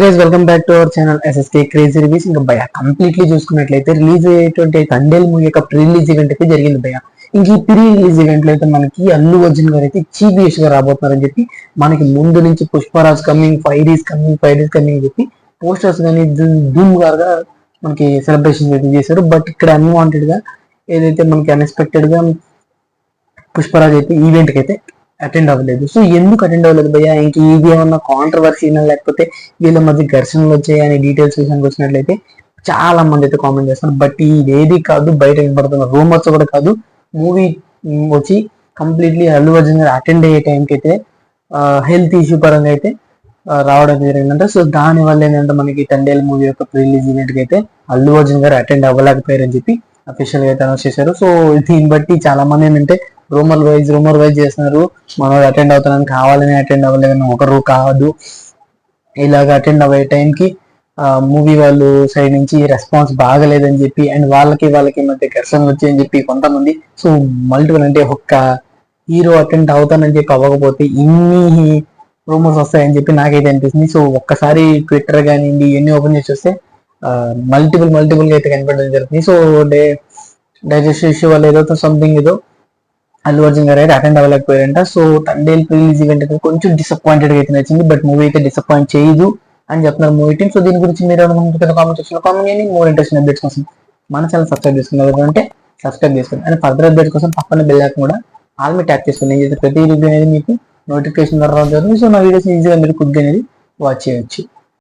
Guys welcome back to our channel SSK crazy reviews. ఇంకా భయ completely చూసుకున్నట్లయితే release అయ్యేటువంటి తండేల్ మూవీ యొక్క ప్రీ రిలీజ్ ఈవెంట్ అయితే జరిగింది భయ. ఇంక ఈ ప్రీ రిలీజ్ ఈవెంట్ లో అయితే మనకి అల్లు అర్జున్ గారు అయితే చీఫ్ గెస్ట్ గా రాబోతున్నారని చెప్పి మనకి ముందు నుంచి Pushparaj coming, fire is coming అని చెప్పి పోస్టర్స్ కానీ ధూమ్ గారుగా మనకి సెలబ్రేషన్ అయితే చేశారు. బట్ ఇక్కడ అన్వాంటెడ్ గా ఏదైతే మనకి అన్ఎక్స్పెక్టెడ్ గా పుష్పరాజ్ అయితే ఈవెంట్ కి అయితే అటెండ్ అవ్వలేదు. సో ఎందుకు అటెండ్ అవ్వలేదు భయ్యా? ఇంక ఇది ఏమన్నా కాంట్రవర్సీనా లేకపోతే వీళ్ళ మధ్య ఘర్షణలు వచ్చాయి అనే డీటెయిల్స్ విషయానికి వచ్చినట్లయితే చాలా మంది అయితే కామెంట్ చేస్తారు. బట్ ఇదేది కాదు, బయట వినపడుతున్న రూమర్స్ కూడా కాదు. మూవీ వచ్చి కంప్లీట్లీ అల్లు అర్జున్ గారు అటెండ్ అయ్యే టైంకి అయితే హెల్త్ ఇష్యూ పరంగా అయితే రావడం జరిగిందంటే, సో దాని వల్ల ఏంటంటే మనకి తండేల్ మూవీ యొక్క రిలీజ్ ఈవెంట్ కి అయితే అల్లు అర్జున్ గారు అటెండ్ అవ్వలేకపోయారని చెప్పి అఫీషియల్ గా అయితే అనౌన్స్ చేశారు. సో దీన్ని బట్టి చాలా మంది ఏంటంటే రూమర్ వైజ్ చేస్తున్నారు. మనం అటెండ్ అవుతానని కావాలని అటెండ్ అవ్వలేదని ఒకరు కాదు, ఇలాగ అటెండ్ అవ్వే టైంకి మూవీ వాళ్ళు సైడ్ నుంచి రెస్పాన్స్ బాగలేదని చెప్పి అండ్ వాళ్ళకి మధ్య ఘర్షణలు వచ్చాయని చెప్పి కొంతమంది. సో మల్టిపుల్ అంటే ఒక్క హీరో అటెండ్ అవుతానని చెప్పి అవ్వకపోతే ఇన్ని రూమర్స్ వస్తాయని చెప్పి నాకైతే అనిపిస్తుంది. సో ఒక్కసారి ట్విట్టర్ కానివ్వండి ఇవన్నీ ఓపెన్ చేసి వస్తే మల్టిపుల్ గా అయితే కనిపెట్టడం జరుగుతుంది. సో డైజెస్ట్ ఇష్యూ వల్ల ఏదో సంథింగ్ ఏదో అల్లు అర్జున్ గారు అయితే అటెండ్ అవ్వలేకపోయారంట. సో తండేల్ రిలీజ్ ఈవెంట్ అయితే కొంచెం డిసప్పాయింటెడ్ గా అయితే నచ్చింది, బట్ మూవీ అయితే డిసప్పాయింట్ చేయదు అని చెప్తున్నారు మూవీ టీమ్. సో దీని గురించి మీరు ఏమనుకుంటున్నారు కామెంట్ సెక్షన్ లో కామెంట్ చేయండి. మోర్ ఇంట్రెస్టింగ్ అప్డేట్స్ కోసం మన ఛానల్ సబ్స్క్రైబ్ చేసుకున్నారు అంటే సబ్స్క్రైబ్ చేసుకోండి. అండ్ ఫర్దర్ అప్డేట్స్ కోసం పక్కన బెల్ ఐకాన్ కూడా ఆల్ మీ ట్యాప్ చేసుకోండి. నేను ప్రతి రివ్యూ అనేది మీకు నోటిఫికేషన్ ద్వారా జరుగుతుంది. సో నా వీడియోస్ ఈజీగా మీరు కుడ్ అనేది వాచ్ చేయొచ్చు.